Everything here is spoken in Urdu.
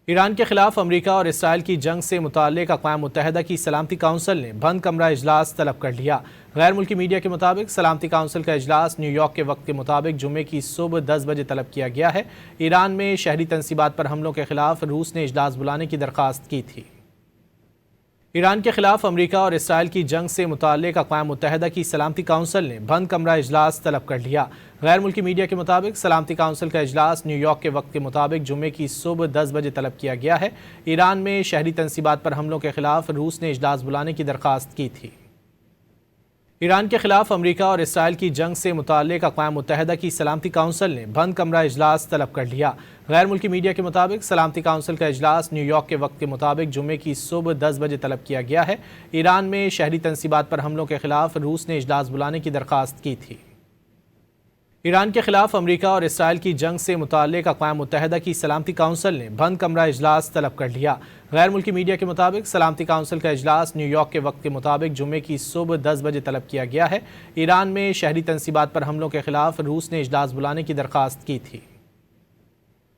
ایران کے خلاف امریکہ اور اسرائیل کی جنگ سے متعلق اقوام متحدہ کی سلامتی کونسل نے بند کمرہ اجلاس طلب کر لیا۔ غیر ملکی میڈیا کے مطابق سلامتی کونسل کا اجلاس نیو یارک کے وقت کے مطابق جمعے کی صبح 10 بجے طلب کیا گیا ہے۔ ایران میں شہری تنصیبات پر حملوں کے خلاف روس نے اجلاس بلانے کی درخواست کی تھی۔ ایران کے خلاف امریکہ اور اسرائیل کی جنگ سے متعلق اقوام متحدہ کی سلامتی کونسل نے بند کمرہ اجلاس طلب کر لیا۔ غیر ملکی میڈیا کے مطابق سلامتی کونسل کا اجلاس نیو یارک کے وقت کے مطابق جمعے کی صبح 10 بجے طلب کیا گیا ہے۔ ایران میں شہری تنصیبات پر حملوں کے خلاف روس نے اجلاس بلانے کی درخواست کی تھی۔ ایران کے خلاف امریکہ اور اسرائیل کی جنگ سے متعلق اقوام متحدہ کی سلامتی کونسل نے بند کمرہ اجلاس طلب کر لیا۔ غیر ملکی میڈیا کے مطابق سلامتی کونسل کا اجلاس نیو یارک کے وقت کے مطابق جمعے کی صبح 10 بجے طلب کیا گیا ہے۔ ایران میں شہری تنصیبات پر حملوں کے خلاف روس نے اجلاس بلانے کی درخواست کی تھی۔ ایران کے خلاف امریکہ اور اسرائیل کی جنگ سے متعلق اقوام متحدہ کی سلامتی کونسل نے بند کمرہ اجلاس طلب کر لیا۔ غیر ملکی میڈیا کے مطابق سلامتی کونسل کا اجلاس نیو یارک کے وقت کے مطابق جمعے کی صبح 10 بجے طلب کیا گیا ہے۔ ایران میں شہری تنصیبات پر حملوں کے خلاف روس نے اجلاس بلانے کی درخواست کی تھی۔